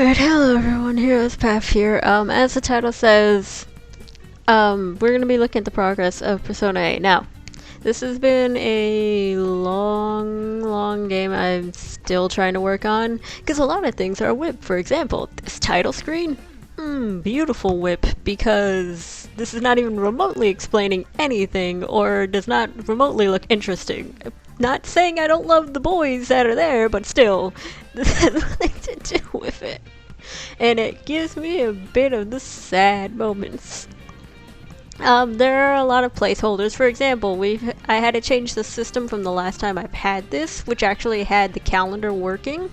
Alright, hello everyone, Heroes Path here. As the title says, we're gonna be looking at the progress of Persona 8. Now, this has been a long game I'm still trying to work on, because a lot of things are a whip. For example, this title screen, beautiful whip, because this is not even remotely explaining anything, or does not remotely look interesting. Not saying I don't love the boys that are there, but still, this has nothing to do with it. And it gives me a bit of the sad moments. There are a lot of placeholders. For example, I had to change the system from the last time I've had this, which actually had the calendar working.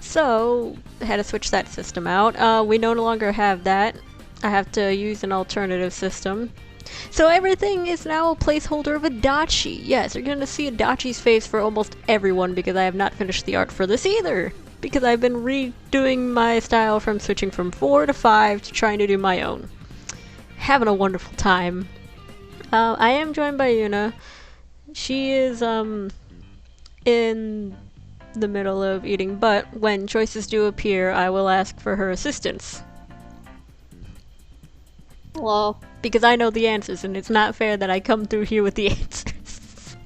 So, I had to switch that system out. We no longer have that. I have to use an alternative system. So everything is now a placeholder of Adachi. Yes, you're gonna see Adachi's face for almost everyone because I have not finished the art for this either. Because I've been redoing my style from switching from 4 to 5 to trying to do my own. Having a wonderful time. I am joined by Yuna. She is in the middle of eating, but when choices do appear, I will ask for her assistance. Hello. Because I know the answers, and it's not fair that I come through here with the answers.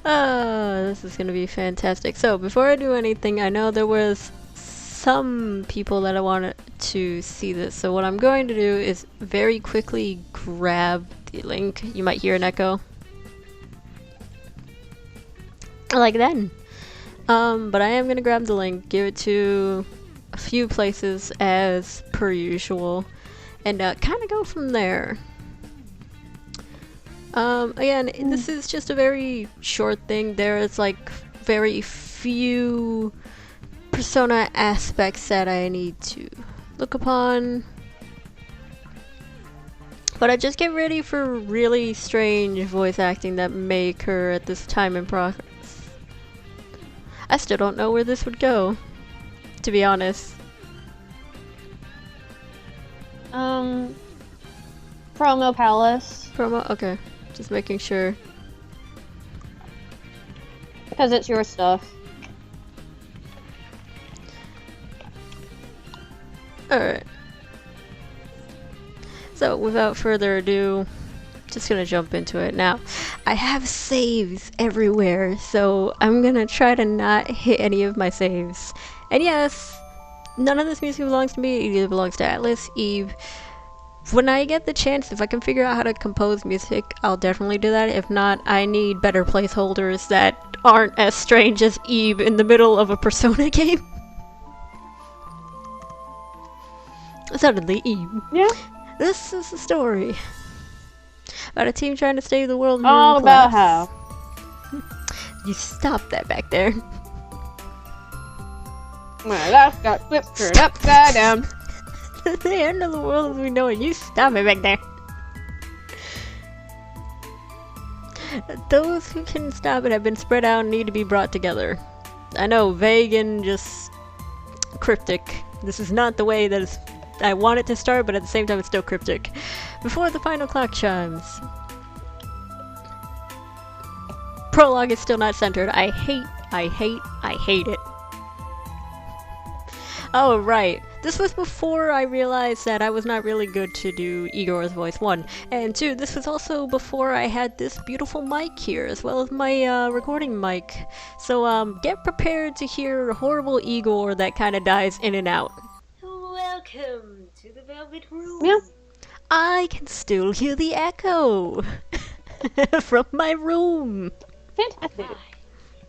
This is gonna be fantastic. So, before I do anything, I know there was some people that I wanted to see this, so what I'm going to do is very quickly grab the link. You might hear an echo. Like then. But I am gonna grab the link, give it to a few places as per usual, and kind of go from there. Again, this is just a very short thing. There is like very few Persona aspects that I need to look upon. But I just get ready for really strange voice acting that may occur at this time in progress. I still don't know where this would go, to be honest. Promo Palace. Promo? Okay. Just making sure. Because it's your stuff. Alright. So, without further ado, just gonna jump into it. Now, I have saves everywhere, so I'm gonna try to not hit any of my saves. And yes, none of this music belongs to me. It either belongs to Atlus, Eve. When I get the chance, if I can figure out how to compose music, I'll definitely do that. If not, I need better placeholders that aren't as strange as Eve in the middle of a Persona game. Suddenly, Eve. Yeah. This is the story about a team trying to save the world. All about how. You stop that back there. My life got flipped upside down. The end of the world as we know it. You stop it back there. Those who can stop it have been spread out and need to be brought together. I know, vague and just cryptic. This is not the way that I want it to start, but at the same time it's still cryptic. Before the final clock chimes. Prologue is still not centered. I hate it. Oh, right. This was before I realized that I was not really good to do Igor's voice, 1. And 2, this was also before I had this beautiful mic here, as well as my recording mic. So, get prepared to hear horrible Igor that kind of dies in and out. Welcome to the Velvet Room. Yeah. I can still hear the echo from my room. Fantastic.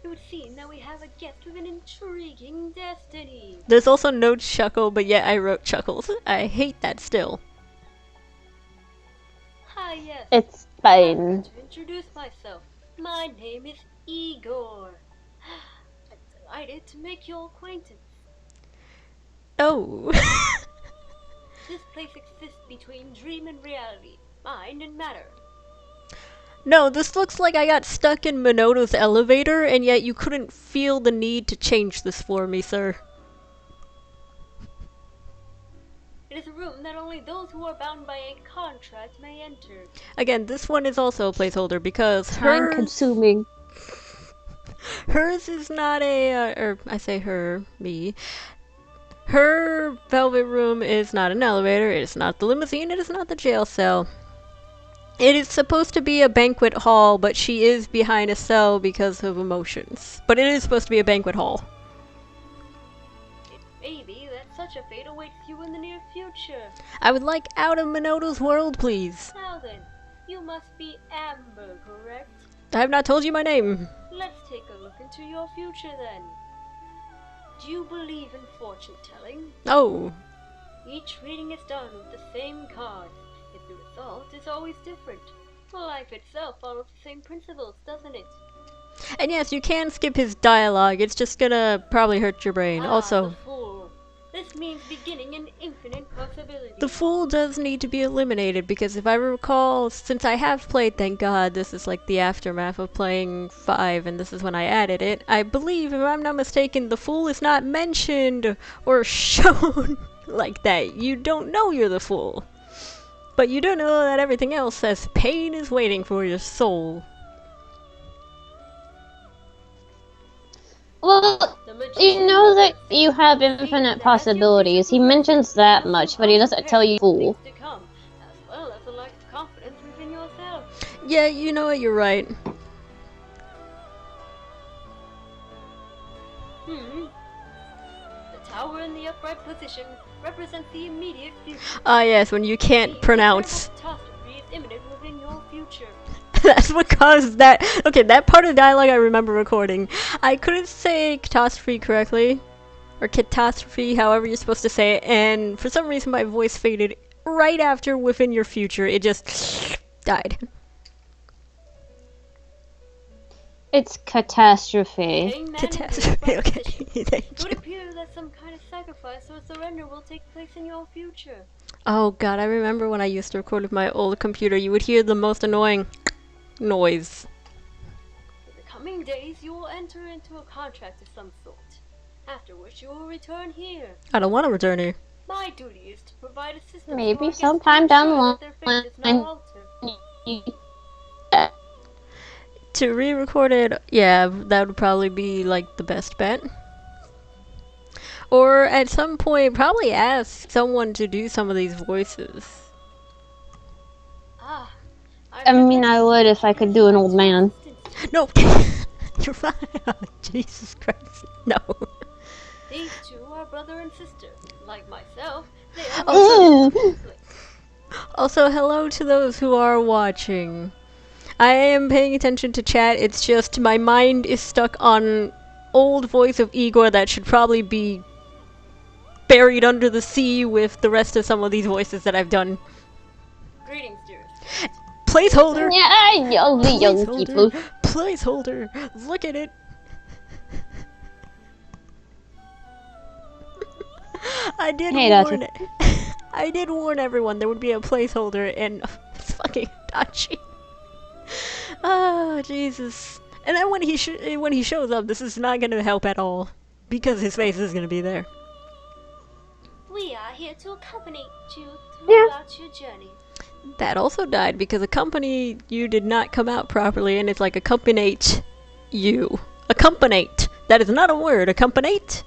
It would seem that we have a gift with an intriguing destiny. There's also no chuckle, but yet I wrote chuckles. I hate that still. Hi, yes. It's fine. To introduce myself, my name is Igor. I'm delighted to make your acquaintance. Oh. This place exists between dream and reality, mind and matter. No, this looks like I got stuck in Minoto's elevator, and yet you couldn't feel the need to change this for me, sir. It is a room that only those who are bound by a contract may enter. Again, this one is also a placeholder because Time consuming. Hers is not or I say her, me. Her velvet room is not an elevator, it is not the limousine, it is not the jail cell. It is supposed to be a banquet hall, but she is behind a cell because of emotions. But it is supposed to be a banquet hall. It may be that such a fate awaits you in the near future. I would like out of Minoto's world, please. Now then, you must be Amber, correct? I have not told you my name. Let's take a look into your future then. Do you believe in fortune telling? Oh. Each reading is done with the same card, yet the result is always different. Life itself follows the same principles, doesn't it? And yes, you can skip his dialogue, it's just gonna probably hurt your brain. Also, the fool. This means beginning an infinite possibility. the fool does need to be eliminated, because if I recall, since I have played, thank God, this is like the aftermath of playing 5, and this is when I added it, I believe, if I'm not mistaken, the fool is not mentioned or shown like that. You don't know you're the fool. But you do know that everything else says pain is waiting for your soul. Well, you know that you have infinite possibilities. He mentions that much, but he doesn't tell you fool. To come, as well as a lack of confidence within yourself. Yeah, you know what, you're right. The tower in the upright position represents the immediate future. Ah yes, when you can't pronounce. Catastrophe is imminent within your future. That's what caused that. Okay, that part of dialogue I remember recording. I couldn't say catastrophe correctly. Or catastrophe, however you're supposed to say it. And for some reason my voice faded right after within your future. It just died. It's catastrophe. Catastrophe, okay. Thank It would you. appear that some kind of sacrifice or surrender will take place in your future. Oh god, I remember when I used to record with my old computer, you would hear the most annoying noise. In the coming days, you will enter into a contract of some sort. After which you will return here. I don't want to return here. My duty is to provide assistance. to Maybe our guests sometime to down the ensure that their fate is line. not altered. To re-record it, yeah, that would probably be like the best bet. Or at some point, probably ask someone to do some of these voices. Ah, I mean, I would if I could do an old man. No! You're fine. Oh, Jesus Christ. No. These two are brother and sister. Like myself, they are Oh. Also, hello to those who are watching. I am paying attention to chat, it's just my mind is stuck on old voice of Igor that should probably be buried under the sea with the rest of some of these voices that I've done. Greetings, dearest. Placeholder! Yeah, young people. Placeholder! Look at it! I did Hey, warn I did warn everyone there would be a placeholder and it's fucking dodgy. Oh, Jesus. And then when he shows up, this is not gonna help at all. Because his face is gonna be there. We are here to accompany you Yeah. throughout your journey. That also died because accompany you did not come out properly and it's like accompaniate you. Accompaniate! That is not a word. Accompaniate?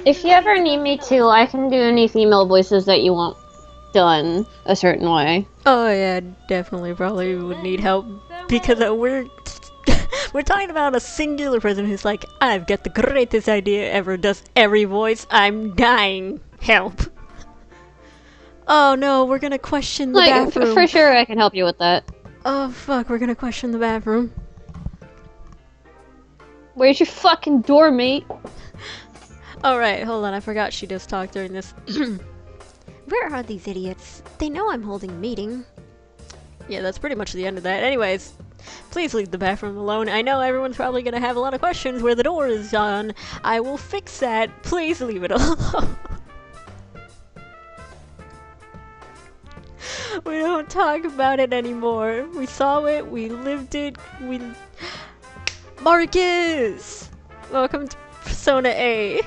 If you ever need me to, I can do any female voices that you want done a certain way. Oh yeah, definitely probably would need help. Because we're talking about a singular person who's like, I've got the greatest idea ever, does every voice, I'm dying. Help. Oh no, we're gonna question the bathroom. For sure I can help you with that. Oh fuck, we're gonna question the bathroom. Where's your fucking door, mate? Alright, hold on, I forgot she just talked during this. Where are these idiots? They know I'm holding a meeting. Yeah, that's pretty much the end of that. Anyways, please leave the bathroom alone. I know everyone's probably gonna have a lot of questions where the door is on. I will fix that. Please leave it alone. We don't talk about it anymore. We saw it, we lived it, we... Marcus! Welcome to Persona A.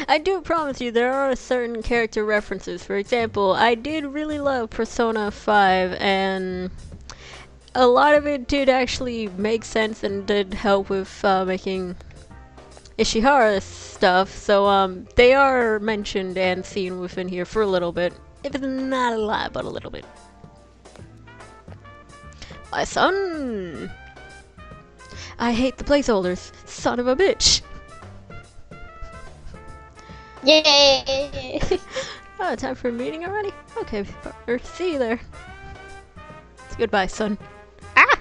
I do promise you there are certain character references. For example, I did really love Persona 5, and a lot of it did actually make sense and did help with making Ishihara stuff. So they are mentioned and seen within here for a little bit. If it's not a lot, but a little bit. My son! I hate the placeholders. Son of a bitch! Yay! Oh, time for a meeting already? Okay, partner, see you there. Goodbye, son. Ah!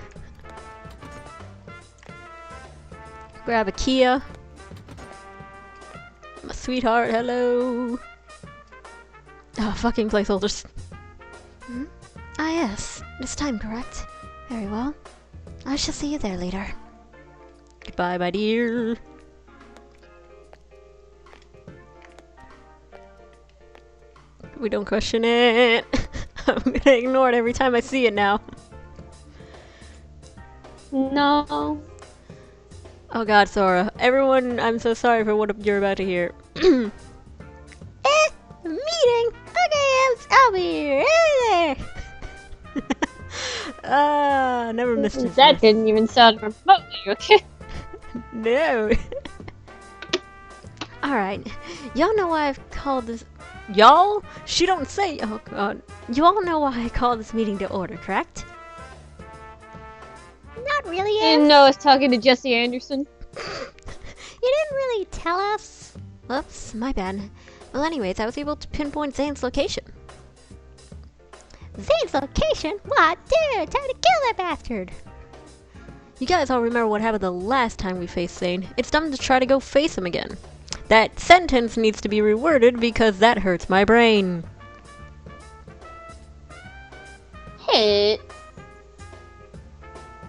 Grab a Kia. My sweetheart, hello. Oh, fucking placeholders. Hmm? Ah, yes. It's time, correct? Very well. I shall see you there later. Goodbye, my dear. We don't question it. I'm gonna ignore it every time I see it now. No. Oh god, Sora. Everyone, I'm so sorry for what you're about to hear. Meeting? Okay, I'll be right there. Never missed it. That didn't even sound remotely okay. No. Alright, y'all know why I've called this... Y'all? She don't say. Oh god. You all know why I called this meeting to order, correct? Not really, I didn't know I was talking to Jesse Anderson. You didn't really tell us. Whoops, my bad. Well, anyways, I was able to pinpoint Zane's location. Zane's location? What? Dude, time to kill that bastard! You guys all remember what happened the last time we faced Zane. It's time to try to go face him again. That sentence needs to be reworded because that hurts my brain. Hey.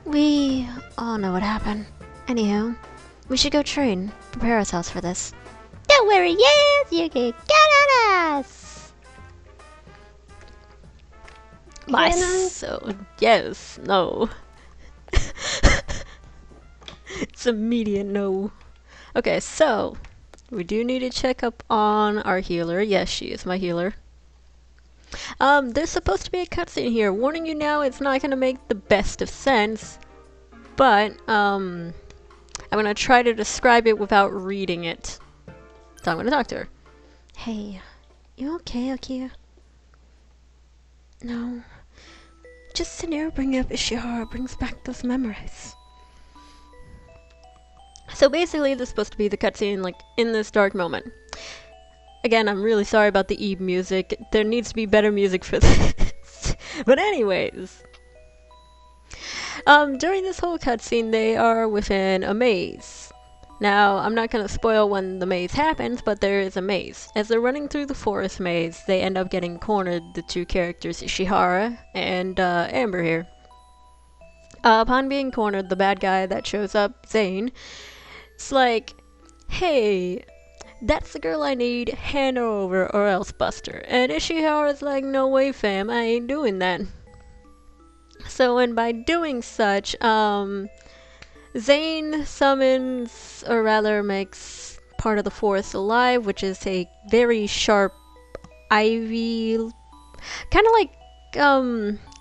We all know what happened. Anywho, we should go train. Prepare ourselves for this. Don't worry, yes, you can count on us! My Venom? so yes, no. It's immediate no. Okay, so we do need to check up on our healer. Yes, she is my healer. There's supposed to be a cutscene here. Warning you now, it's not gonna make the best of sense, but I'm gonna try to describe it without reading it. So I'm gonna talk to her. Hey, you okay, Akia? No. Just scenario bringing up Ishihara brings back those memories. So basically, this is supposed to be the cutscene, like, in this dark moment. Again, I'm really sorry about the Eve music. There needs to be better music for this. But anyways. During this whole cutscene, they are within a maze. Now, I'm not gonna spoil when the maze happens, but there is a maze. As they're running through the forest maze, they end up getting cornered, the two characters, Ishihara and Amber here. Upon being cornered, the bad guy that shows up, Zane, it's like, hey, that's the girl I need, hand her over or else bust her. And Ishihara's like, no way fam, I ain't doing that. So, and by doing such, Zane summons, or rather makes part of the forest alive, which is a very sharp ivy, kind of like,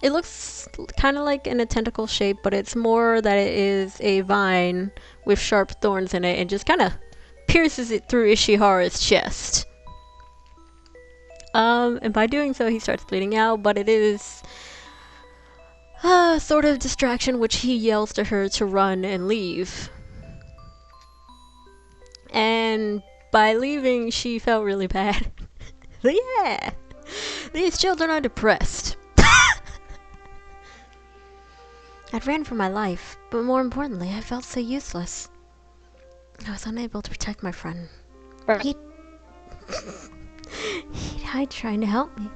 it looks kind of like in a tentacle shape, but it's more that it is a vine with sharp thorns in it and just kind of pierces it through Ishihara's chest. And by doing so, he starts bleeding out, but it is sort of distraction, which he yells to her to run and leave. And by leaving, she felt really bad. Yeah! These children are depressed. I'd ran for my life, but more importantly, I felt so useless. I was unable to protect my friend. He died trying to help me.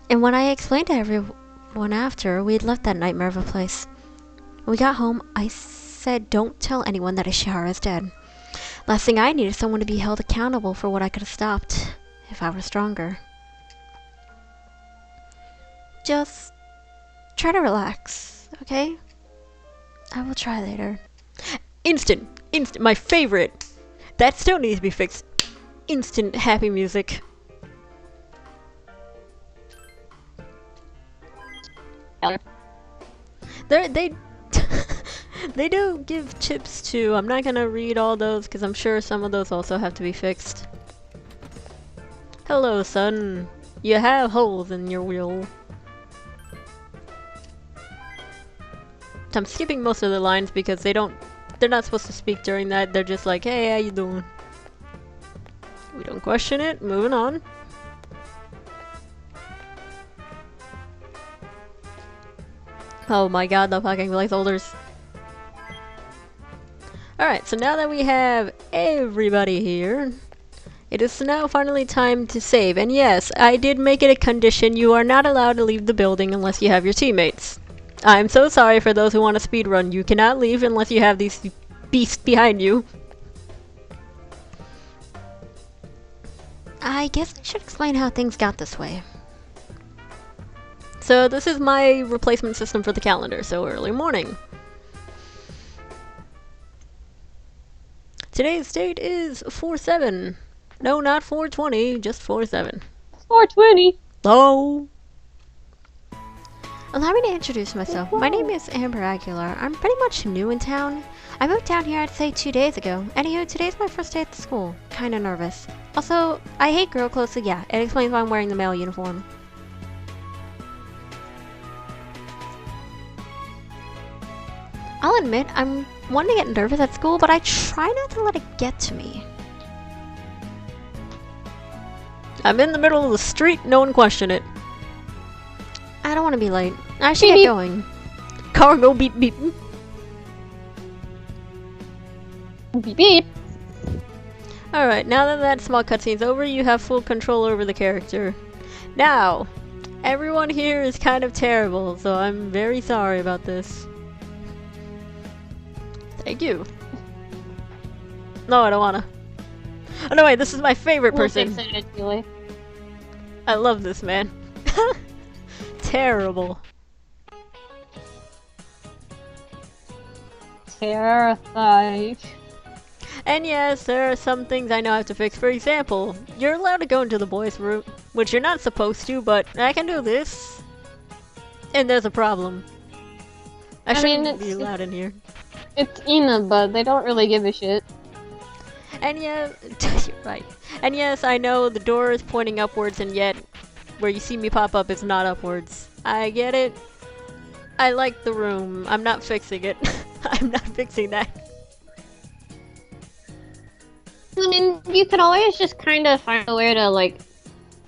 And when I explained to everyone after, we had left that nightmare of a place. When we got home, I said don't tell anyone that Ishihara is dead. Last thing I need is someone to be held accountable for what I could have stopped if I were stronger. Just try to relax, okay? I will try later. Instant, my favorite. That still needs to be fixed. instant happy music. They they do give chips too. I'm not gonna read all those because I'm sure some of those also have to be fixed. Hello, son. You have holes in your wheel. I'm skipping most of the lines because they're not supposed to speak during that. They're just like, hey, how you doing? We don't question it. Moving on. Oh my god, the fucking placeholders. Alright, so now that we have everybody here, it is now finally time to save. And yes, I did make it a condition. You are not allowed to leave the building unless you have your teammates. I'm so sorry for those who want to speedrun. You cannot leave unless you have these beasts behind you. I guess I should explain how things got this way. So this is my replacement system for the calendar, so early morning. Today's date is 4/7. No, not 4/20, just 4/7. 420. Oh. Allow me to introduce myself. My name is Amber Aguilar. I'm pretty much new in town. I moved down here, I'd say 2 days ago. Anywho, today's my first day at the school. Kinda nervous. Also, I hate girl clothes, so yeah, it explains why I'm wearing the male uniform. I'll admit, I'm one to get nervous at school, but I try not to let it get to me. I'm in the middle of the street, no one question it. I don't want to be late. I should get going. Car go beep beep. Beep beep. Alright, now that that small cutscene's over, you have full control over the character. Now, everyone here is kind of terrible, so I'm very sorry about this. Thank you. No, I don't wanna. Oh no, wait, this is my favorite person. We'll fix it anyway. I love this man. Terrible. Terrified. And yes, there are some things I know I have to fix. For example, you're allowed to go into the boys' room, which you're not supposed to, but I can do this. And there's a problem. I shouldn't be allowed in here. It's Ina, but they don't really give a shit. And yeah, you're right. And yes, I know the door is pointing upwards, and yet where you see me pop up is not upwards. I get it. I like the room. I'm not fixing it. I'm not fixing that. I mean, you could always just kind of find a way to, like,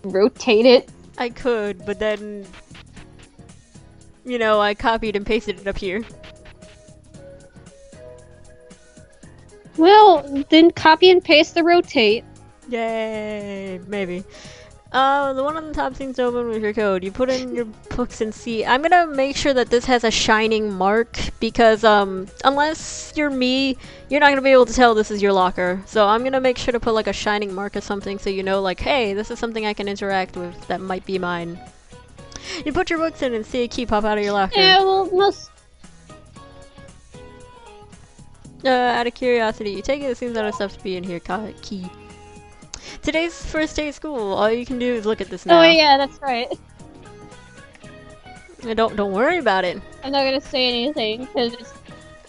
rotate it. I could, but then, you know, I copied and pasted it up here. Well, then copy and paste the rotate. Yay! Maybe. The one on the top seems to open with your code. You put in your books and see. I'm gonna make sure that this has a shining mark because, unless you're me, you're not gonna be able to tell this is your locker. So I'm gonna make sure to put like a shining mark or something so you know, like, hey, this is something I can interact with that might be mine. You put your books in and see a key pop out of your locker. Yeah, well, most... Out of curiosity, you take it, it seems out of stuff to be in here. Key. Today's first day of school. All you can do is look at this now. Oh yeah, that's right. Don't worry about it. I'm not gonna say anything because it's...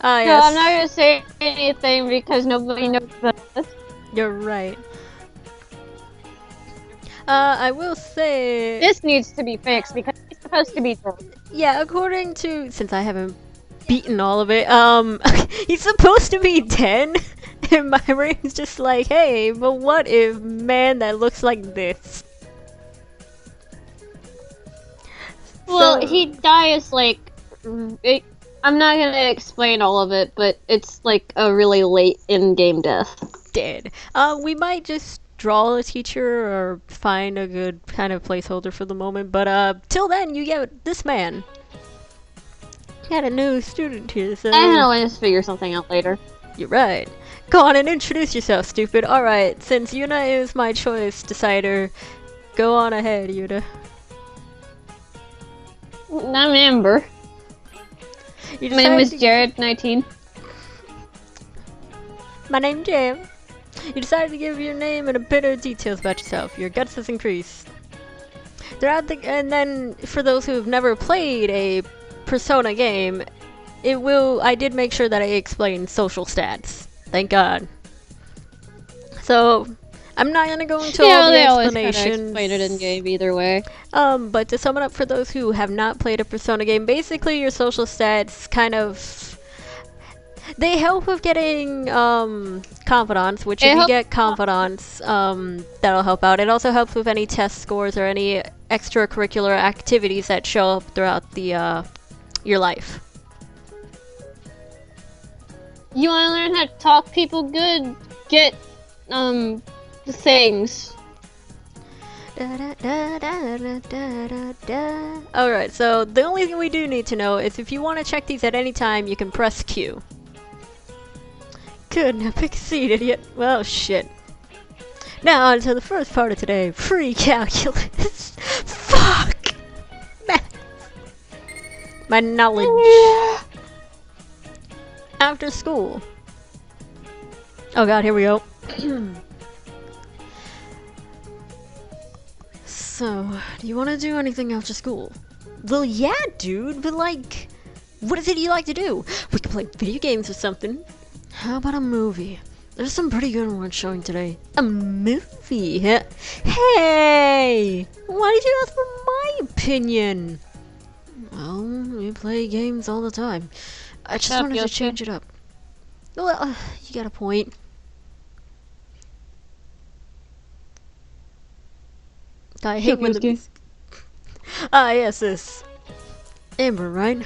Ah, yes. No, I'm not gonna say anything because nobody knows this. You're right. I will say... This needs to be fixed because it's supposed to be done. Yeah, according to... Since I haven't beaten all of it, he's supposed to be 10, and my brain's just like, hey, but what if man that looks like this? Well, So- he dies like... I'm not gonna explain all of it, but it's like a really late in-game death. Dead. We might just draw a teacher or find a good kind of placeholder for the moment, but till then, you get this man. Got a new student here, so... I can always figure something out later. You're right. Go on and introduce yourself, stupid. Alright, since Yuna is my choice decider, go on ahead, Yuna. I'm Amber. You My name is decided to- Jared, 19. My name's Jam. You decided to give your name and a bit of details about yourself. Your guts has increased. And then for those who have never played a Persona game, I did make sure that I explained social stats. Thank God. So, I'm not gonna go into all the they always explanations. explain it in game either way. But to sum it up for those who have not played a Persona game, basically your social stats kind of... They help with getting confidants, which if you get confidants, that'll help out. It also helps with any test scores or any extracurricular activities that show up throughout your life. You want to learn how to talk people good? Get the things. Alright, so the only thing we do need to know is if you want to check these at any time, you can press Q. Good, now pick a seat, idiot. Well, shit. Now on to the first part of today, pre-calculus. Fuck! My knowledge. After school. Oh god, here we go. So, do you want to do anything after school? Well, yeah, dude, but like, what is it you like to do? We can play video games or something. How about a movie? There's some pretty good ones showing today. A movie? Hey! Why did you ask for my opinion? Well, we play games all the time. I just wanted to change it up. Well, you got a point. I hate when the... Ah, yes, this. Amber, right?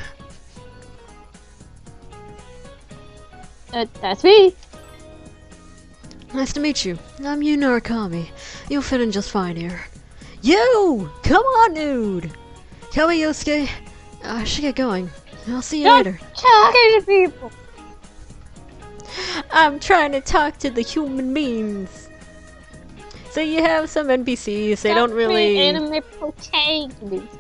That's me. Nice to meet you. I'm Yu Narukami. You'll fit in just fine here. You! Come on, dude! Come here, Yosuke. I should get going. I'll see you later. Talking to people. I'm trying to talk to the human beings. So you have some NPCs. They don't really... Anime protagonists.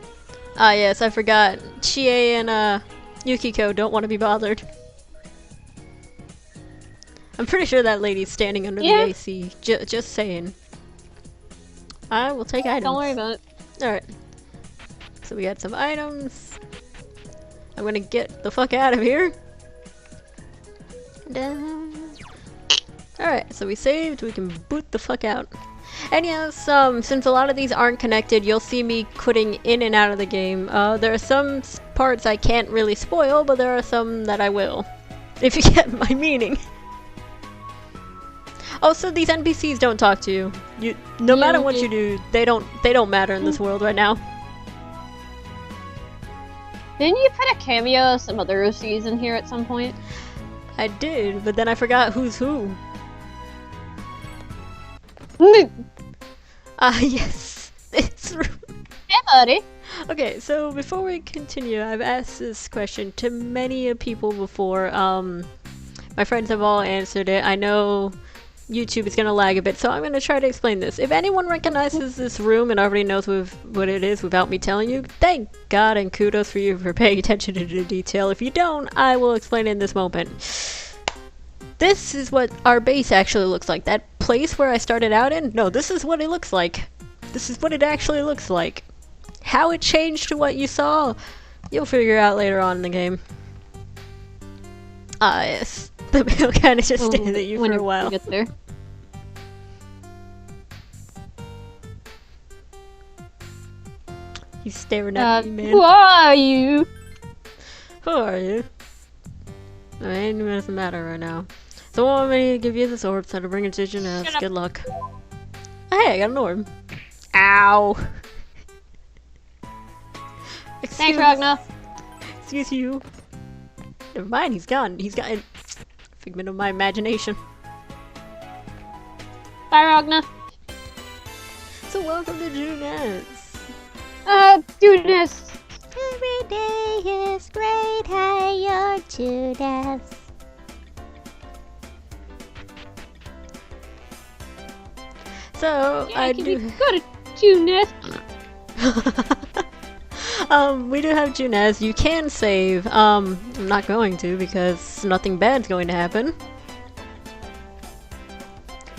Ah, yes, I forgot. Chie and Yukiko don't want to be bothered. I'm pretty sure that lady's standing under the AC. Just saying. I will take items. Don't worry about it. Alright. So we got some items. I'm gonna get the fuck out of here. Alright, so we saved. We can boot the fuck out. And yes, since a lot of these aren't connected, you'll see me quitting in and out of the game. There are some parts I can't really spoil, but there are some that I will. If you get my meaning. Also, these NPCs don't talk to you. No matter what you do, they don't matter in this world right now. Didn't you put a cameo of some other OCs in here at some point? I did, but then I forgot who's who. Yes. It's rude. Hey, buddy. Okay, so before we continue, I've asked this question to many people before. My friends have all answered it. I know YouTube is gonna lag a bit, so I'm gonna try to explain this. If anyone recognizes this room and already knows what it is without me telling you, thank God and kudos for you for paying attention to the detail. If you don't, I will explain it in this moment. This is what our base actually looks like. That place where I started out in? No, this is what it looks like. This is what it actually looks like. How it changed to what you saw, you'll figure out later on in the game. Ah, yes. The mail kind of just stayed at you for a while. Get there. He's staring at me, man. Who are you? Who are you? I mean, it doesn't matter right now. So I want me to give you this orb, so to bring it to Janess. Good luck. Hey, I got an orb. Ow! Thanks, Ragna. Excuse you. Never mind, he's gone. He's got a figment of my imagination. Bye, Ragna. So welcome to Janess. Judas. Every day is great, hey, you're Judas. So, Yeah, I can do... we go to Judas? We do have Junez. You can save. I'm not going to because nothing bad's going to happen.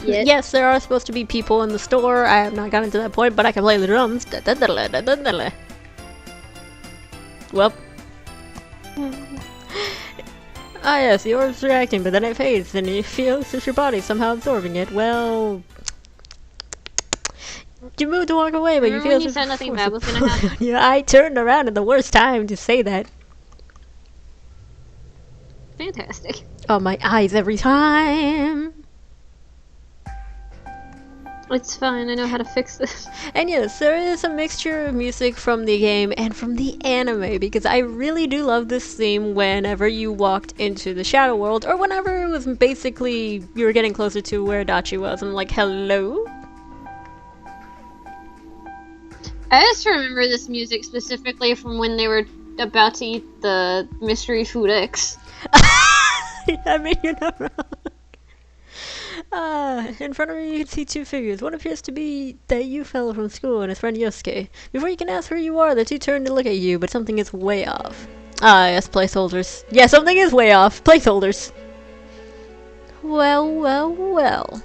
Yet. Yes, there are supposed to be people in the store. I have not gotten to that point, but I can play the drums. Well. Ah yes, the orb's reacting, but then it fades, and it feels as if your body's somehow absorbing it. Well... You moved to walk away, but you Remember feel when you as if said nothing force bad was gonna happen? Yeah, I turned around at the worst time to say that. Fantastic. Oh, my eyes every time! It's fine, I know how to fix this. And yes, there is a mixture of music from the game and from the anime, because I really do love this theme whenever you walked into the Shadow World, or whenever it was basically, you were getting closer to where Dachi was, and like, hello? I just remember this music specifically from when they were about to eat the mystery food X. I mean, you're not wrong. In front of you, you can see two figures. One appears to be that you fellow from school and his friend Yosuke. Before you can ask who you are, the two turn to look at you, but something is way off. Ah, yes, placeholders. Yeah, something is way off. Placeholders. Well.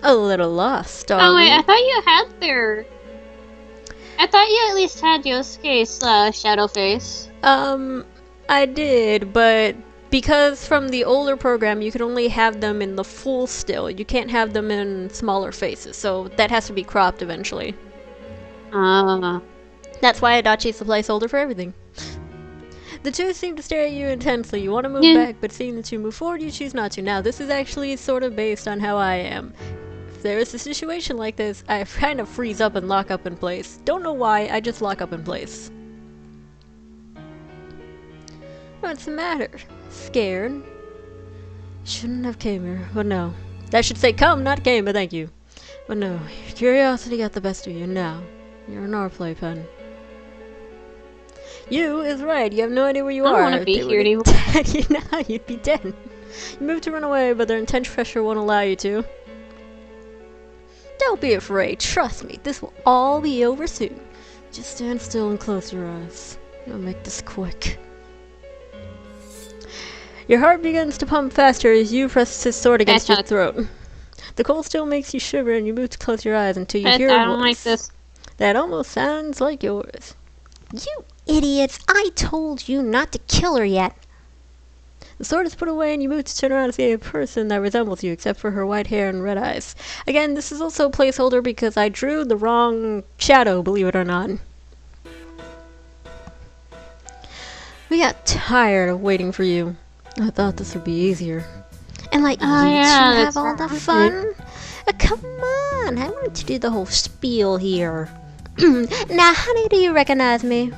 A little lost, are Oh wait, we? I thought you had their... I thought you at least had Yosuke's shadow face. I did, but because from the older program, you could only have them in the full still. You can't have them in smaller faces, so that has to be cropped eventually. That's why Adachi's the placeholder for everything. The two seem to stare at you intensely. You want to move back, but seeing the two move forward, you choose not to. Now, this is actually sort of based on how I am. If there is a situation like this, I kind of freeze up and lock up in place. Don't know why, I just lock up in place. What's the matter? Scared? Shouldn't have came here, but no. That should say come, not came, but thank you. But no, your curiosity got the best of you now. You're an our playpen. You is right, you have no idea where you I are. don't want to be If they here were anymore. to attack you now, you'd be dead. You moved to run away, but their intense pressure won't allow you to. Don't be afraid, trust me, this will all be over soon. Just stand still and close your eyes. I'll make this quick. Your heart begins to pump faster as you press his sword against your throat. The cold still makes you shiver and you move to close your eyes until you hear a voice. I don't like this. That almost sounds like yours. You idiots! I told you not to kill her yet. The sword is put away and you move to turn around to see a person that resembles you except for her white hair and red eyes. Again, this is also a placeholder because I drew the wrong shadow, believe it or not. We got tired of waiting for you. I thought this would be easier. And like Oh, you yeah, two that's have all the right. fun? Come on, I want to do the whole spiel here. Now, honey, do you recognize me?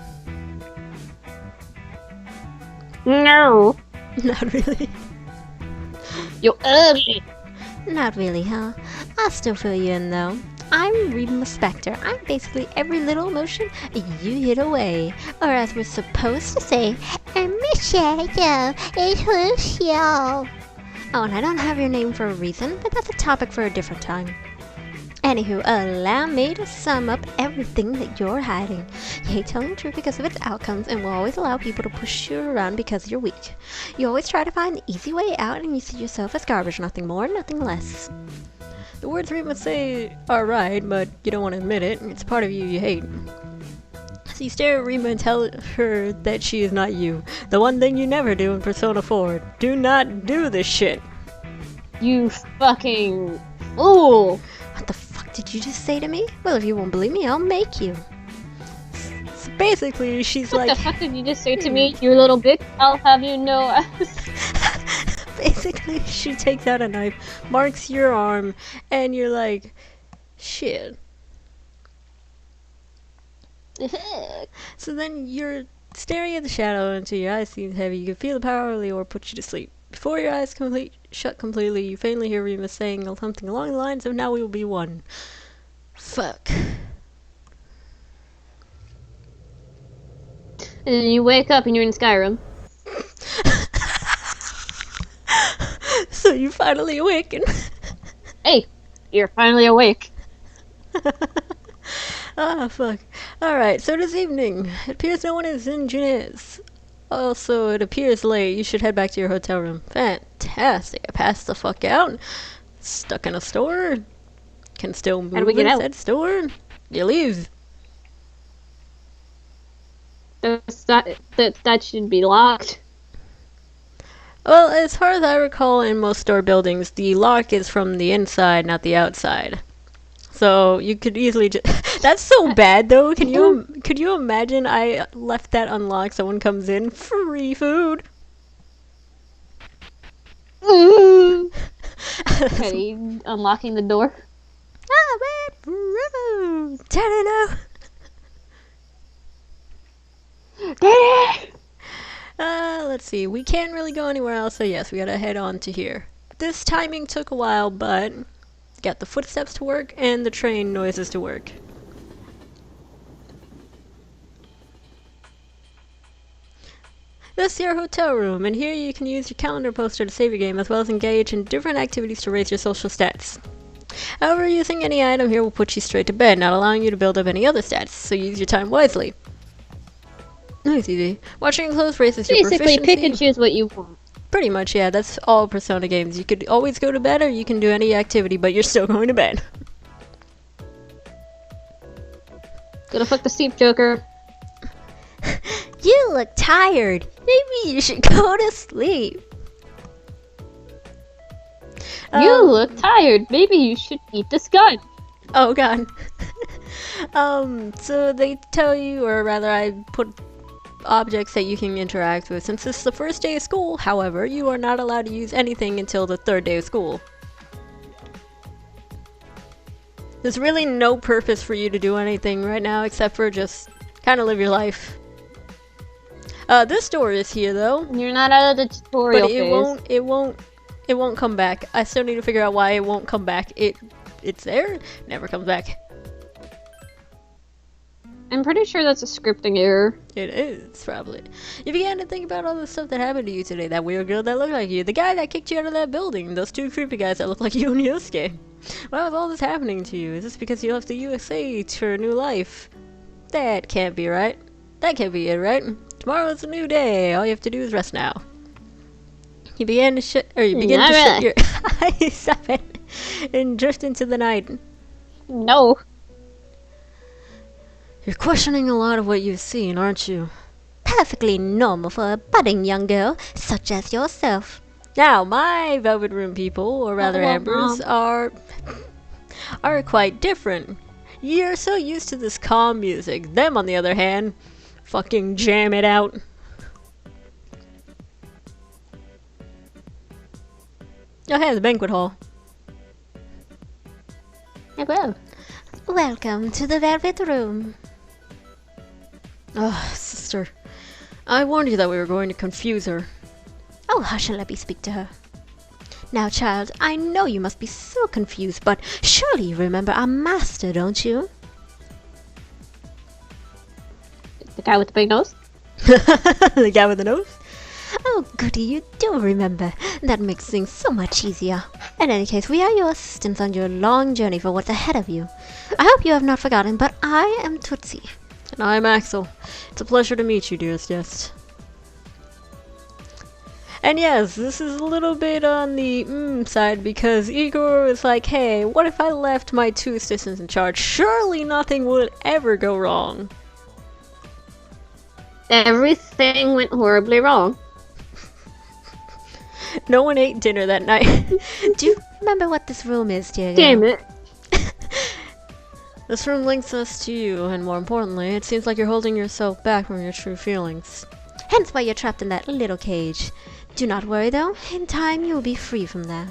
No. Not really. You're ugly. Not really, huh? I'll still fill you in, though. I'm Reba Spectre. I'm basically every little emotion you hid away. Or as we're supposed to say, Michelle is Lucio. Oh, and I don't have your name for a reason, but that's a topic for a different time. Anywho, allow me to sum up everything that you're hiding. You hate telling the truth because of its outcomes and will always allow people to push you around because you're weak. You always try to find the easy way out and you see yourself as garbage, nothing more, nothing less. The words Rima say are right, but you don't want to admit it. It's part of you hate. So you stare at Rima and tell her that she is not you. The one thing you never do in Persona 4. Do not do this shit. You fucking fool. What the fuck did you just say to me? Well, if you won't believe me, I'll make you. So basically, she's What like... the fuck did you just say to me, you little bitch? I'll have you know. Basically, she takes out a knife, marks your arm, and you're like, shit. So then you're staring at the shadow until your eyes seem heavy. You can feel the power of the orb put you to sleep. Before your eyes shut completely, you faintly hear Rima saying something along the lines of, now we will be one. Fuck. And then you wake up and you're in Skyrim. So you finally awaken. Hey, you're finally awake. Ah, fuck. Alright, so this evening, it appears no one is in Junez. Also, it appears late. You should head back to your hotel room. Fantastic. I passed the fuck out. Stuck in a store. Can still move How do we get in out? said store. You leave. That should be locked. Well, as far as I recall, in most store buildings, the lock is from the inside, not the outside. So you could easily just. That's so bad, though. Could you imagine? I left that unlocked. Someone comes in, free food. Ready, unlocking the door. Ah, red food. Ta-da-da. Let's see. We can't really go anywhere else, so yes, we gotta head on to here. This timing took a while, but got the footsteps to work and the train noises to work. This is your hotel room, and here you can use your calendar poster to save your game, as well as engage in different activities to raise your social stats. However, using any item here will put you straight to bed, not allowing you to build up any other stats, so use your time wisely. Nice, easy. Watching clothes raises your Basically, proficiency. pick and choose what you want. Pretty much, yeah, that's all Persona games. You could always go to bed, or you can do any activity, but you're still going to bed. Gonna fuck the sleep joker. You look tired. Maybe you should go to sleep. You look tired. Maybe you should eat this gun. Oh god. So they tell you, or rather I put objects that you can interact with. Since this is the first day of school, however, you are not allowed to use anything until the third day of school. There's really no purpose for you to do anything right now except for just kind of live your life. This door is here though, You're not out of the tutorial but it won't come back. I still need to figure out why it won't come back. It's there, never comes back. I'm pretty sure that's a scripting error. It is, probably. You began to think about all the stuff that happened to you today. That weird girl that looked like you. The guy that kicked you out of that building. Those two creepy guys that look like you and Yosuke. Why was all this happening to you? Is this because you left the USA for a new life? That can't be right. That can't be it, right? Tomorrow's a new day. All you have to do is rest now. You begin to shut your eyes up and drift into the night. No. You're questioning a lot of what you've seen, aren't you? Perfectly normal for a budding young girl such as yourself. Now, my Velvet Room people, or rather Ambers, are quite different. You're so used to this calm music. Them, on the other hand, fucking jam it out. Oh, hey, the banquet hall. Hello. Welcome to the Velvet Room. Oh, sister. I warned you that we were going to confuse her. Oh, hush and let me speak to her. Now, child, I know you must be so confused, but surely you remember our master, don't you? The guy with the big nose? The guy with the nose? Oh, goody, you do remember. That makes things so much easier. In any case, we are your assistants on your long journey for what's ahead of you. I hope you have not forgotten, but I am Tootsie. And I'm Axel. It's a pleasure to meet you, dearest guest. And yes, this is a little bit on the side because Igor was like, hey, what if I left my two assistants in charge? Surely nothing would ever go wrong. Everything went horribly wrong. No one ate dinner that night. Do you remember what this room is, dear? Damn it. This room links us to you, and more importantly, it seems like you're holding yourself back from your true feelings. Hence why you're trapped in that little cage. Do not worry, though. In time, you will be free from there.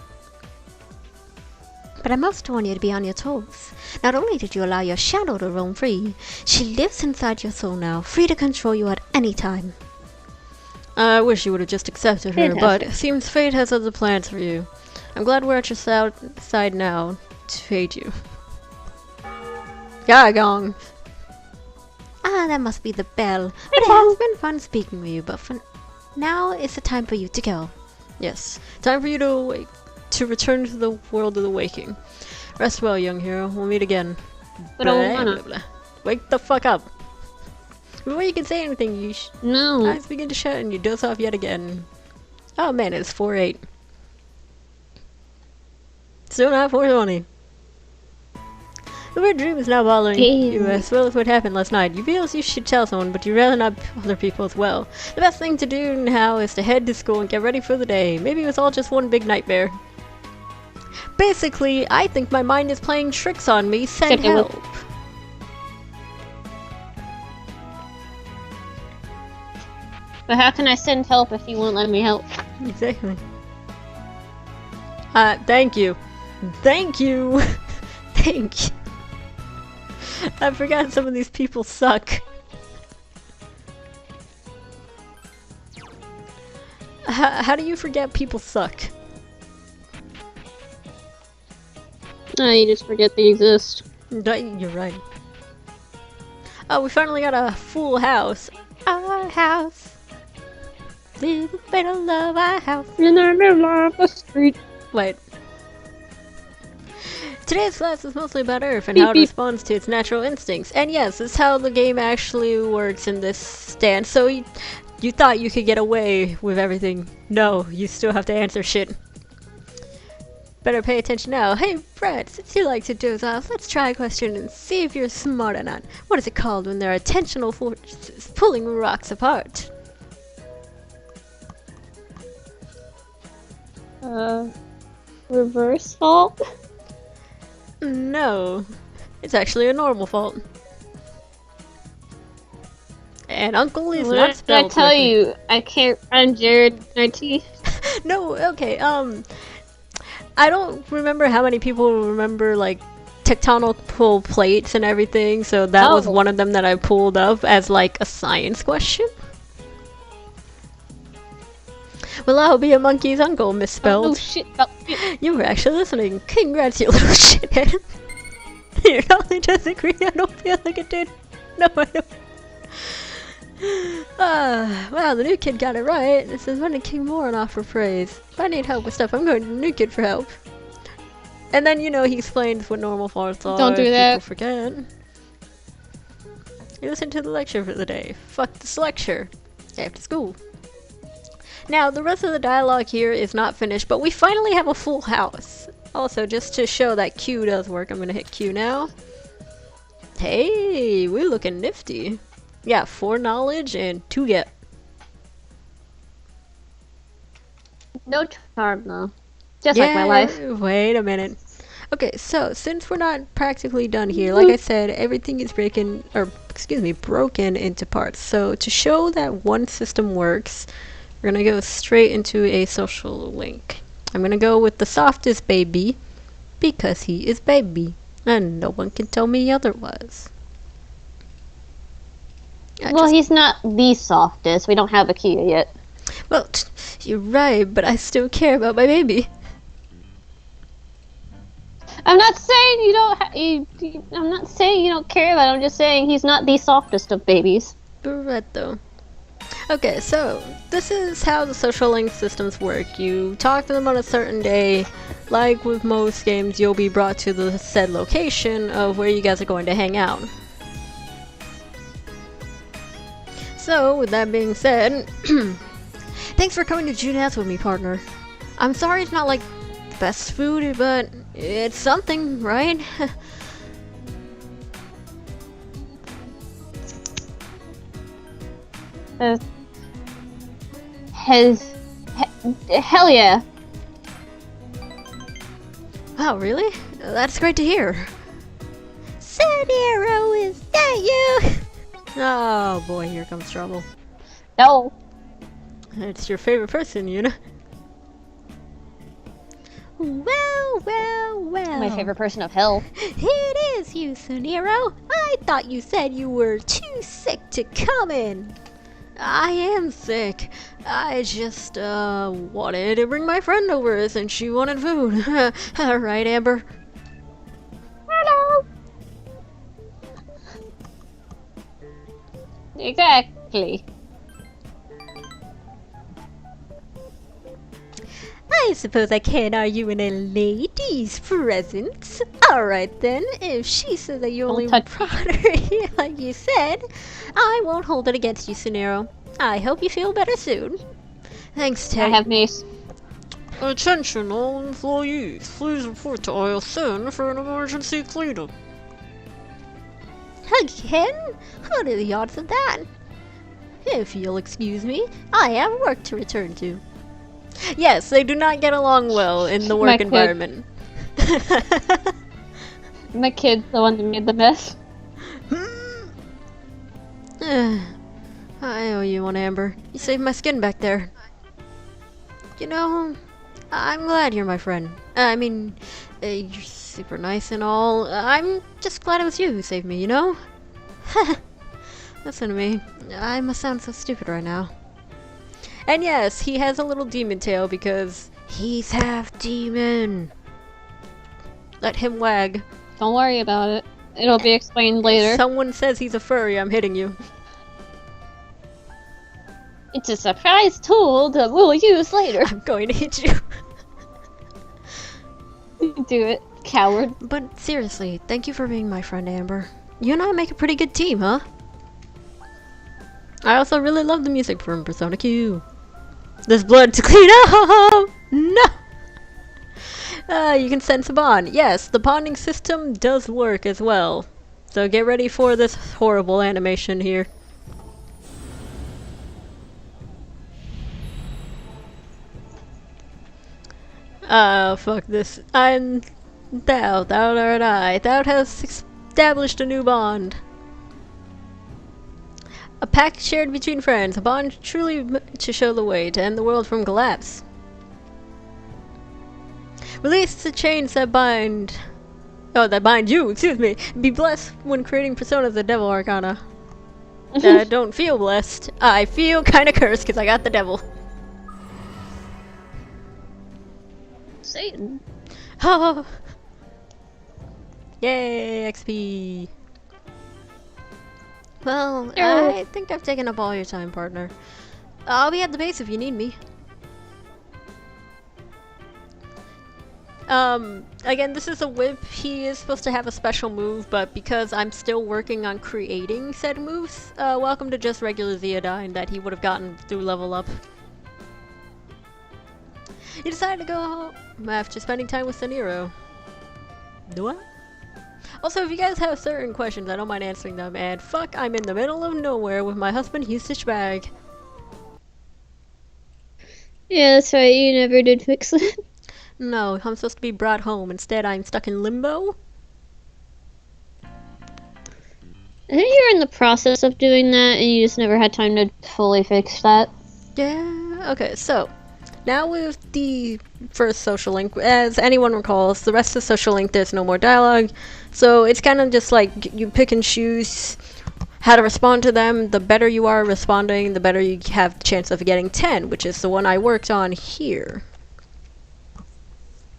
But I must warn you to be on your toes. Not only did you allow your shadow to roam free, she lives inside your soul now, free to control you at any time. I wish you would have just accepted her, but it seems fate has other plans for you. I'm glad we're at your side now to aid you. Gong. Ah, that must be the bell. But it has been fun speaking with you, but for now it's the time for you to go. Yes, time for you to awake, to return to the world of the waking. Rest well, young hero. We'll meet again. But I don't wanna. Blah. Wake the fuck up. Before you can say anything, you No. eyes begin to shut and you doze off yet again. Oh man, it's 4:08. Still not 420. The weird dream is now bothering you as well as what happened last night. You feel you should tell someone, but you'd rather not bother people as well. The best thing to do now is to head to school and get ready for the day. Maybe it was all just one big nightmare. Basically, I think my mind is playing tricks on me. Send help. But how can I send help if you won't let me help? Exactly. Thank you. Thank you. Thank you. I forgot some of these people suck. How do you forget people suck? You just forget they exist. You're right. Oh, we finally got a full house. Our house. Little bit of love, our house. In the middle of the street. Wait. Today's class is mostly about Earth and how it responds to its natural instincts. And yes, this is how the game actually works in this stance. So you thought you could get away with everything. No, you still have to answer shit. Better pay attention now. Hey, Brett, since you like to doze off, let's try a question and see if you're smart or not. What is it called when there are tensional forces pulling rocks apart? Reverse fault? No, it's actually a normal fault. And Uncle is What not did I spelled tell correctly. you? I can't find Jared my teeth. No, okay, I don't remember how many people remember, like, tectonical plates and everything, so that was one of them that I pulled up as, like, a science question. Well, I'll be a monkey's uncle, misspelled. Oh shit about it. You were actually listening. Congrats, you little shithead. You're only disagree. I don't feel like it did. No, I don't. Wow, the new kid got it right. This is when King Moran offer praise. If I need help with stuff, I'm going to the new kid for help. And then, you know, he explains what normal faults are. Don't do that. People forget. You listen to the lecture for the day. Fuck this lecture. After school. Now, the rest of the dialogue here is not finished, but we finally have a full house. Also, just to show that Q does work, I'm gonna hit Q now. Hey, we're looking nifty. Yeah, 4 knowledge and 2 get. No charm though. Just like my life. Wait a minute. Okay, so since we're not practically done here, like I said, everything is broken into parts. So to show that one system works, we're gonna go straight into a social link. I'm gonna go with the softest baby because he is baby, and no one can tell me otherwise. Well, he's not the softest. We don't have a Kia yet. Well, you're right, but I still care about my baby. I'm not saying you don't. I'm not saying you don't care about him. I'm just saying he's not the softest of babies. Right though. Okay, so this is how the social link systems work. You talk to them on a certain day. Like with most games, you'll be brought to the said location of where you guys are going to hang out. So, with that being said, thanks for coming to Junettes with me, partner. I'm sorry it's not like the best food, but it's something, right? Hell yeah. Wow, really? That's great to hear. Sub-Zero, is that you? Oh boy, here comes trouble. No. It's your favorite person, you know? Well. My favorite person of hell. It is you, Suniro. I thought you said you were too sick to come in. I am sick. I just, wanted to bring my friend over since she wanted food. Right, Amber? Hello. Exactly. I suppose I can't argue in a lady's presence. Alright then, if she says that you only brought her here like you said, I won't hold it against you, Suniro. I hope you feel better soon. Thanks, Ted. I have mace. Attention all employees, please report to ISN for an emergency cleanup. Again? What are the odds of that? If you'll excuse me, I have work to return to. Yes, they do not get along well in the My work kid. environment. My kid's the one that made the mess. I owe you one, Amber. You saved my skin back there. You know, I'm glad you're my friend. I mean, you're super nice and all. I'm just glad it was you who saved me, you know? Listen to me. I must sound so stupid right now. And yes, he has a little demon tail because he's half demon. Let him wag. Don't worry about it. It'll be explained later. Someone says he's a furry, I'm hitting you. It's a surprise tool that we'll use later. I'm going to hit you. Do it, coward. But seriously, thank you for being my friend, Amber. You and I make a pretty good team, huh? I also really love the music from Persona Q. There's blood to clean up! No! You can sense a bond. Yes, the bonding system does work as well. So get ready for this horrible animation here. Fuck this. Thou art I. Thou hast established a new bond. A pact shared between friends. A bond truly to show the way to end the world from collapse. Release the chains that bind... Oh, that bind you, excuse me. Be blessed when creating personas of Devil Arcana. I don't feel blessed. I feel kinda cursed because I got the devil. Satan. Oh. Yay, XP. Well, I think I've taken up all your time, partner. I'll be at the base if you need me. Again, this is a whip. He is supposed to have a special move, but because I'm still working on creating said moves, welcome to just regular Zeodine that he would have gotten through level up. You decided to go home after spending time with Saniro. Do I? Also, if you guys have certain questions, I don't mind answering them, and fuck, I'm in the middle of nowhere with my husband usage bag. Yeah, that's right, you never did fix it. No, I'm supposed to be brought home. Instead, I'm stuck in limbo. I think you were in the process of doing that, and you just never had time to fully fix that. Yeah, okay, so now with the first social link, as anyone recalls, the rest of social link there's no more dialogue, so it's kind of just like you pick and choose how to respond to them. The better you are responding, the better you have the chance of getting 10, which is the one I worked on here.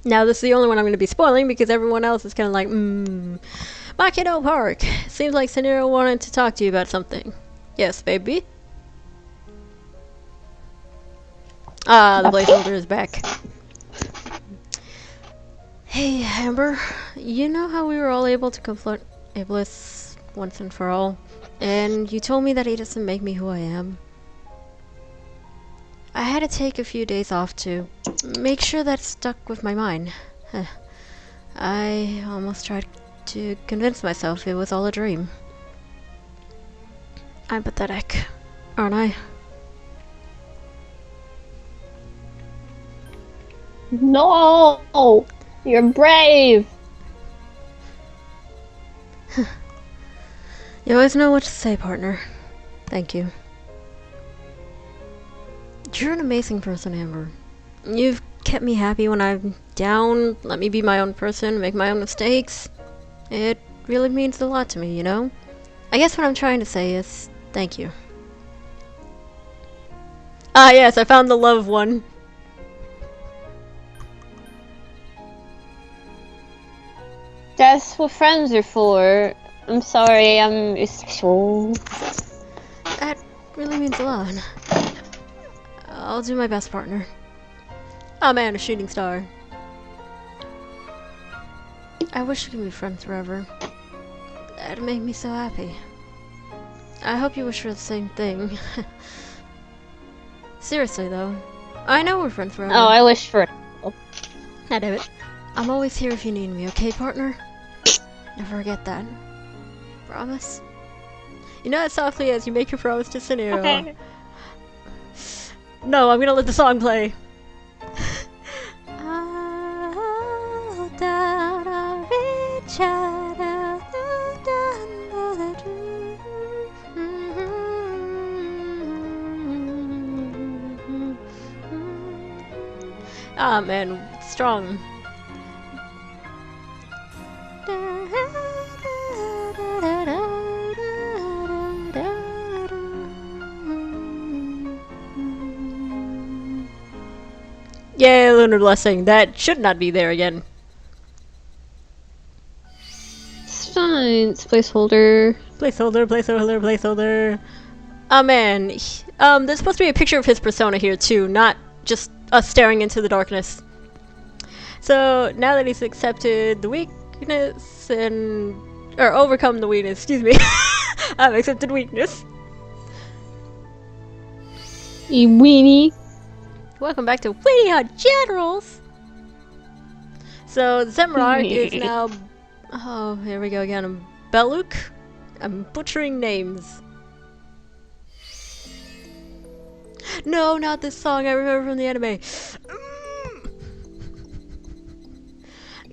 Now this is the only one I'm going to be spoiling because everyone else is kind of like, Makido Park. Seems like Saniro wanted to talk to you about something. Yes, baby. Ah, the placeholder is back. Hey, Amber. You know how we were all able to confront Iblis once and for all? And you told me that he doesn't make me who I am. I had to take a few days off to make sure that stuck with my mind. I almost tried to convince myself it was all a dream. I'm pathetic, aren't I? No! You're brave! You always know what to say, partner. Thank you. You're an amazing person, Amber. You've kept me happy when I'm down, let me be my own person, make my own mistakes. It really means a lot to me, you know? I guess what I'm trying to say is, thank you. Ah yes, I found the love one. That's what friends are for. I'm sorry, I'm asexual. That really means a lot. I'll do my best, partner. Oh man, a shooting star. I wish we could be friends forever. That'd make me so happy. I hope you wish for the same thing. Seriously though, I know we're friends forever. Oh, I wish for Ah, damn it. I'm always here if you need me, okay, partner? Never forget that. Promise? You know as softly as you make your promise to Scenario. Okay. No, I'm gonna let the song play. I'll down, I'll reach out, Ah, man, strong. Yay, Lunar Blessing. That should not be there again. It's fine. It's placeholder. Placeholder, placeholder, placeholder. Oh man, there's supposed to be a picture of his persona here too, not just us staring into the darkness. So now that he's accepted the weakness or overcome the weakness, excuse me. I've accepted weakness. You weenie. Welcome back to Waiting on Generals. So Zemrock is now, oh, here we go again. Beluk. I'm butchering names. No, not this song I remember from the anime.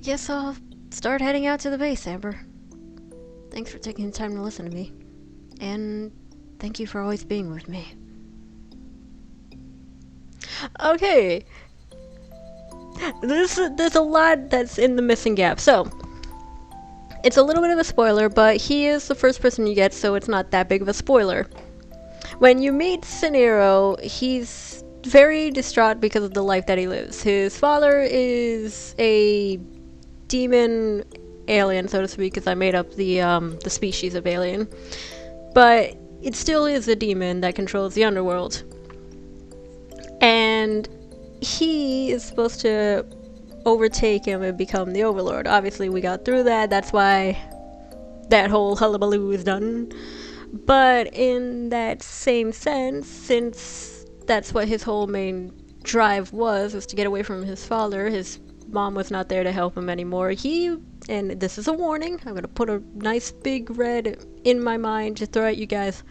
Guess I'll start heading out to the base, Amber. Thanks for taking the time to listen to me. And thank you for always being with me. Okay. There's a lot that's in the missing gap. So, it's a little bit of a spoiler, but he is the first person you get, so it's not that big of a spoiler. When you meet Scenario, he's very distraught because of the life that he lives. His father is a demon alien, so to speak, because I made up the species of alien. But it still is a demon that controls the underworld. And he is supposed to overtake him and become the Overlord. Obviously, we got through that. That's why that whole hullabaloo is done. But in that same sense, since that's what his whole main drive was to get away from his father, his mom was not there to help him anymore. And this is a warning, I'm gonna put a nice big red in my mind to throw at you guys.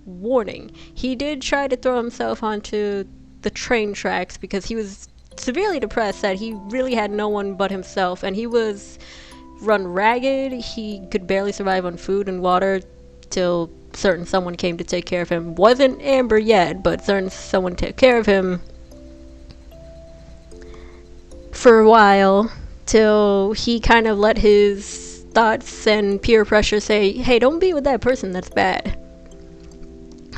Warning. He did try to throw himself onto the train tracks because he was severely depressed that he really had no one but himself, and he was run ragged. He could barely survive on food and water till certain someone came to take care of him. Wasn't Amber yet, but certain someone took care of him for a while till he kind of let his thoughts and peer pressure say, hey, don't be with that person, that's bad.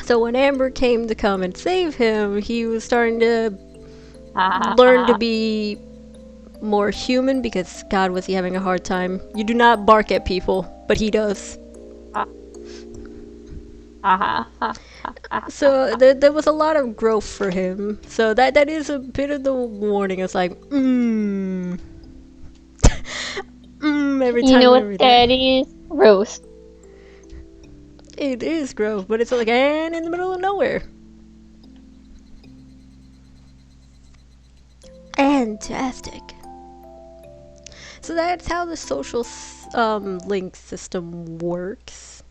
So when Amber came to come and save him, he was starting to learn to be more human because, God, was he having a hard time. You do not bark at people, but he does. So there was a lot of growth for him. So that is a bit of the warning. It's like, every time. You know what that is? Roast. It is growth, but it's like, and in the middle of nowhere. Fantastic. So that's how the social link system works.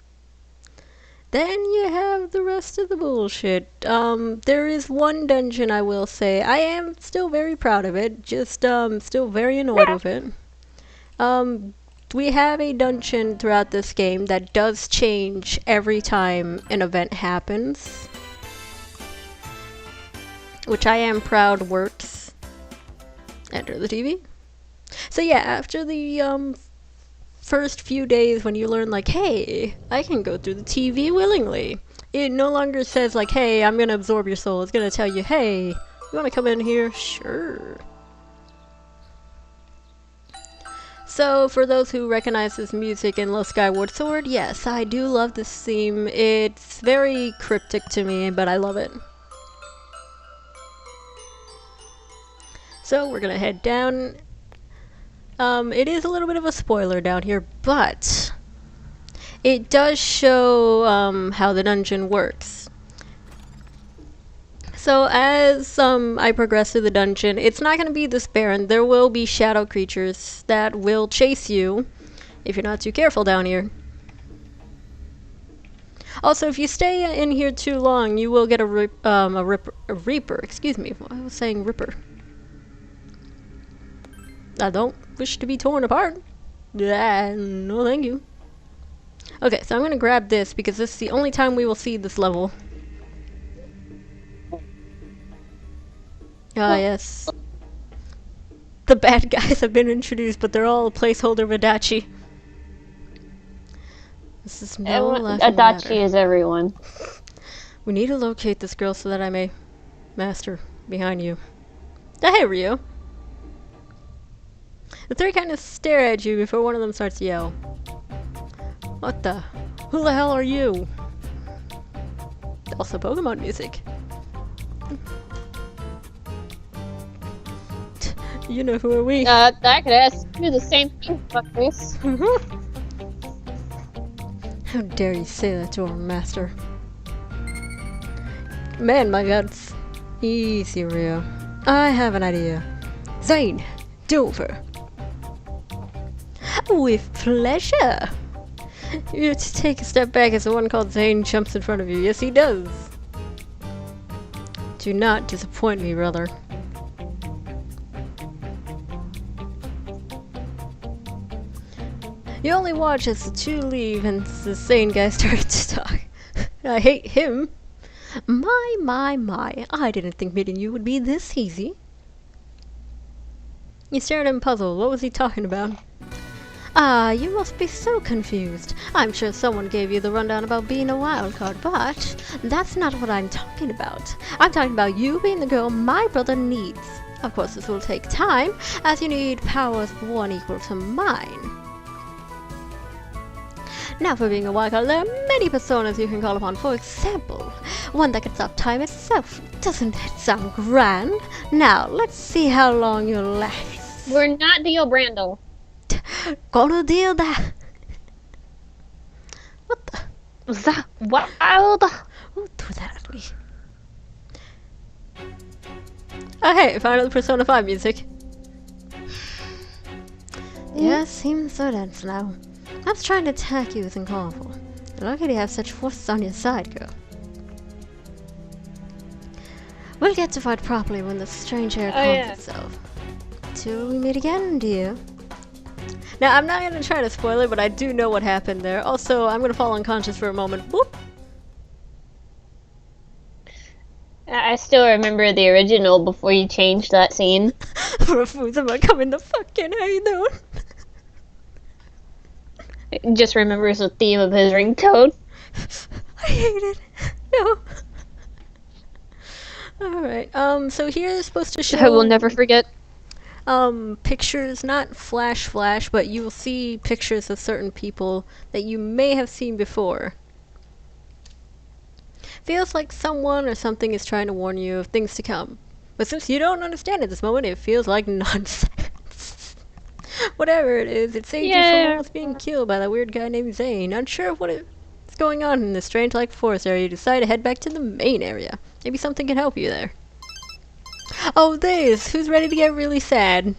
Then you have the rest of the bullshit. There is one dungeon I will say. I am still very proud of it, just still very annoyed with it. We have a dungeon throughout this game that does change every time an event happens, which I am proud works. Enter the TV. So yeah, after the first few days when you learn like, hey, I can go through the TV willingly, it no longer says like, hey, I'm gonna absorb your soul. It's gonna tell you, hey, you wanna come in here? Sure. So, for those who recognize this music in Lost Skyward Sword, yes, I do love this theme. It's very cryptic to me, but I love it. So, we're gonna head down. It is a little bit of a spoiler down here, but it does show how the dungeon works. So as I progress through the dungeon, it's not going to be this barren. There will be shadow creatures that will chase you if you're not too careful down here. Also, if you stay in here too long, you will get a reaper. Excuse me, I was saying ripper. I don't wish to be torn apart. No, thank you. Okay, so I'm gonna grab this because this is the only time we will see this level. Ah, yes. The bad guys have been introduced, but they're all a placeholder of Adachi. This is no laughing matter. Adachi is everyone. We need to locate this girl so that I may master behind you. Hey, Ryo. The three kind of stare at you before one of them starts to yell. What the? Who the hell are you? Also Pokemon music. You know who are we? I could ask you the same thing, fuckface. How dare you say that to our master? Man, my guts. Easy, Ryo. I have an idea. Zane, Dover. With pleasure. You have to take a step back as the one called Zane jumps in front of you. Yes, he does. Do not disappoint me, brother. You only watch as the two leave and the Zane guy starts to talk. I hate him. My. I didn't think meeting you would be this easy. You stared at him puzzled. What was he talking about? Ah, you must be so confused. I'm sure someone gave you the rundown about being a wild card, but that's not what I'm talking about. I'm talking about you being the girl my brother needs. Of course, this will take time, as you need powers 1 equal to mine. Now, for being a wild card, there are many personas you can call upon. For example, one that can stop time itself. Doesn't that sound grand? Now, let's see how long you'll last. We're not Dio Brando. Gonna deal that. What the? Was that wild? Who threw that at me? Oh hey, finally Persona 5 music. Yeah, seems so dense now. I was trying to attack you with uncalled. You're lucky to have such forces on your side, girl. We'll get to fight properly when the strange air calms itself. Till we meet again, dear. Now, I'm not going to try to spoil it, but I do know what happened there. Also, I'm going to fall unconscious for a moment. Whoop! I still remember the original before you changed that scene. Rafuzuma coming the fucking hey, though. Just remembers the theme of his ringtone. I hate it. No. Alright, so here is supposed to show... I will never forget. Pictures, not flash, but you will see pictures of certain people that you may have seen before. Feels like someone or something is trying to warn you of things to come. But since you don't understand at this moment, it feels like nonsense. Whatever it is, it saved you from almost being killed by that weird guy named Zane. Unsure of what is going on in this strange like forest area, you decide to head back to the main area. Maybe something can help you there. Oh, this! Who's ready to get really sad?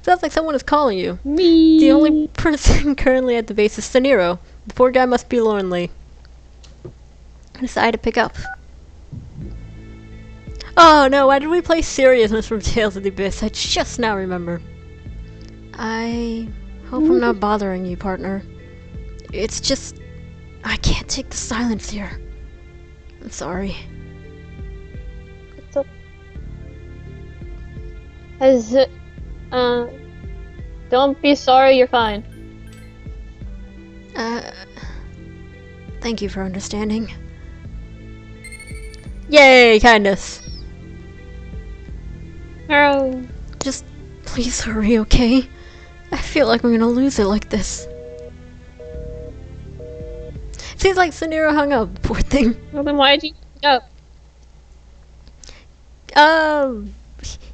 Sounds like someone is calling you. Me! The only person currently at the base is Saniro. The poor guy must be lonely. I decided to pick up. Oh no, why did we play Seriousness from Tales of the Abyss? I just now remember. I hope I'm not bothering you, partner. It's just... I can't take the silence here. I'm sorry. Don't be sorry, you're fine. Thank you for understanding. Yay, kindness. Oh. Just please hurry, okay? I feel like I'm gonna lose it like this. Seems like Saniro hung up, poor thing. Well, then why'd you go?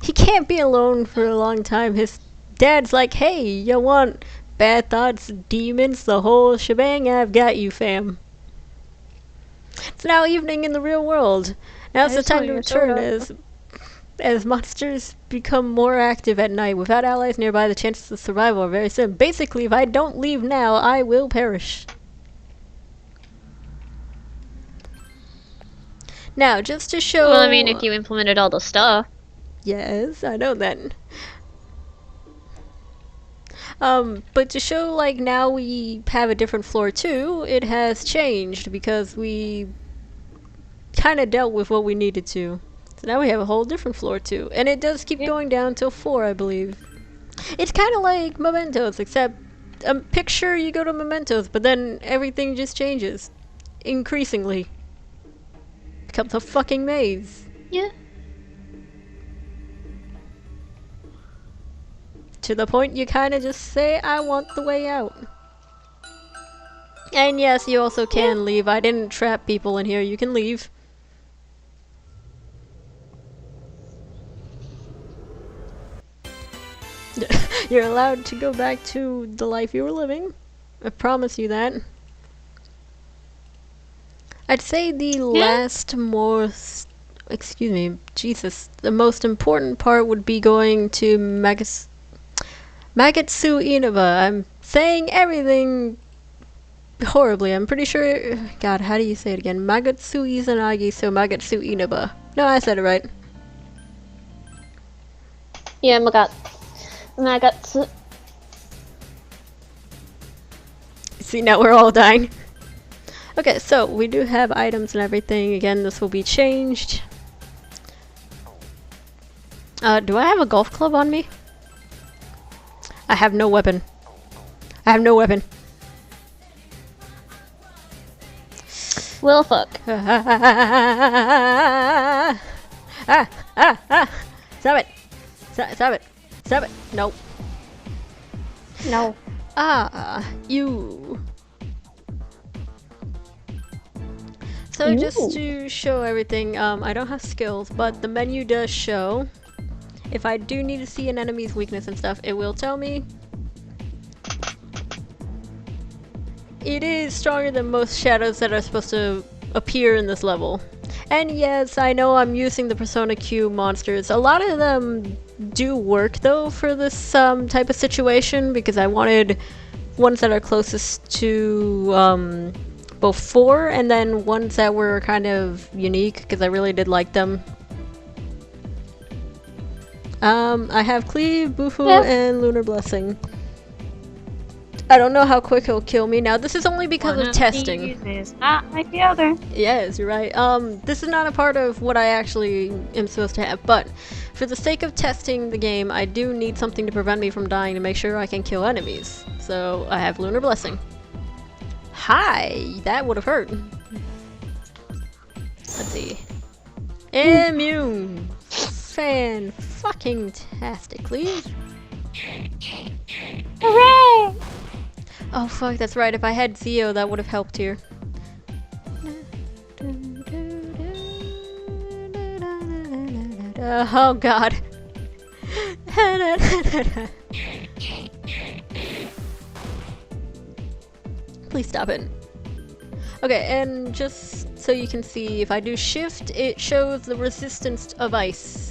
He can't be alone for a long time. His dad's like, hey, you want bad thoughts, demons, the whole shebang? I've got you, fam. It's now evening in the real world. Now's I the just want time to your return soda. as monsters become more active at night. Without allies nearby, the chances of survival are very slim. Basically, if I don't leave now, I will perish. Now, just to show... Well, I mean, if you implemented all the stuff. Yes, I know that. But to show, like, now we have a different floor too, it has changed because we kind of dealt with what we needed to. So now we have a whole different floor too. And it does keep going down till 4, I believe. It's kind of like Mementos, except picture you go to Mementos, but then everything just changes. Increasingly. Becomes a fucking maze. Yeah. To the point you kind of just say, I want the way out. And yes, you also can leave. I didn't trap people in here. You can leave. You're allowed to go back to the life you were living. I promise you that. I'd say the last excuse me, Jesus, the most important part would be going to Magatsu Inaba. I'm saying everything horribly. I'm pretty sure... God, how do you say it again? Magatsu Izanagi, so Magatsu Inaba. No, I said it right. Yeah, Magatsu. See, now we're all dying. Okay, so we do have items and everything. Again, this will be changed. Do I have a golf club on me? I have no weapon. I have no weapon. Well, fuck. Stop it. Stop it. Stop it. No. No. You. So just to show everything, I don't have skills, but the menu does show. If I do need to see an enemy's weakness and stuff, it will tell me. It is stronger than most shadows that are supposed to appear in this level. And yes, I know I'm using the Persona Q monsters. A lot of them do work though for this type of situation, because I wanted ones that are closest to both 4 and then ones that were kind of unique, because I really did like them. I have Cleave, Bufu, and Lunar Blessing. I don't know how quick he'll kill me. Now, this is only because of testing. Is not like the other. Yes, you're right. This is not a part of what I actually am supposed to have, but for the sake of testing the game, I do need something to prevent me from dying to make sure I can kill enemies. So, I have Lunar Blessing. Hi! That would have hurt. Let's see. Immune! Fan-fucking-tastically. Hooray! Oh fuck, that's right. If I had Zio, that would have helped here. Oh god. Please stop it. Okay, and just so you can see, if I do shift, it shows the resistance of ice.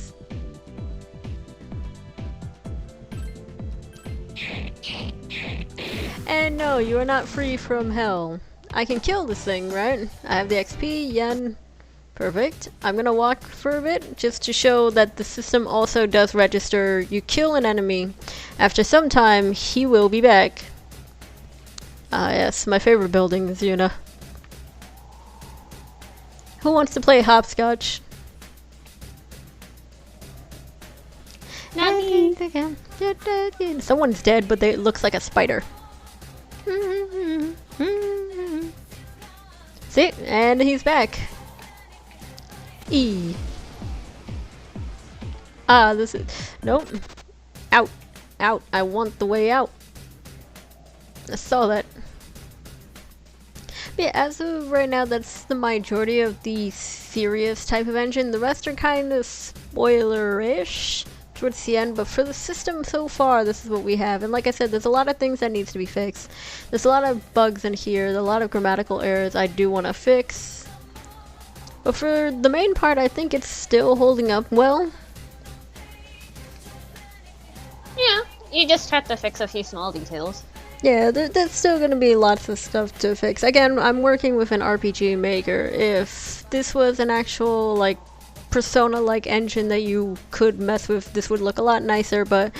And no, you are not free from hell. I can kill this thing, right? I have the XP, yen. Perfect. I'm gonna walk for a bit, just to show that the system also does register. You kill an enemy, after some time, he will be back. Ah yes, my favorite building is Yuna. Who wants to play hopscotch? Not me. Someone's dead, but it looks like a spider. See? And he's back. E. Ah, this is... Nope. Out. Out. I want the way out. I saw that. But yeah, as of right now, that's the majority of the serious type of engine. The rest are kind of spoiler-ish towards the end, but for the system so far, this is what we have. And like I said, there's a lot of things that needs to be fixed. There's a lot of bugs in here, a lot of grammatical errors I do want to fix. But for the main part, I think it's still holding up well. Yeah, you just have to fix a few small details. Yeah, there's still gonna be lots of stuff to fix. Again, I'm working with an RPG maker. If this was an actual, like, Persona-like engine that you could mess with, this would look a lot nicer, but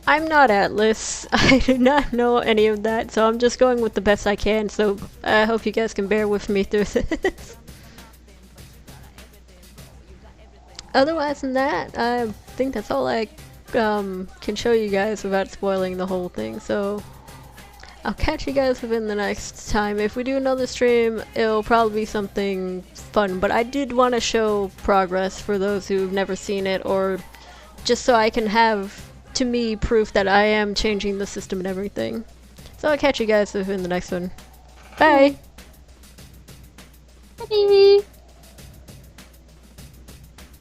I'm not Atlus. I do not know any of that, so I'm just going with the best I can, so I hope you guys can bear with me through this. Otherwise than that, I think that's all I can show you guys without spoiling the whole thing, so I'll catch you guys within the next time. If we do another stream, it'll probably be something fun, but I did want to show progress for those who've never seen it, or just so I can have, to me, proof that I am changing the system and everything. So I'll catch you guys within the next one. Bye! Bye.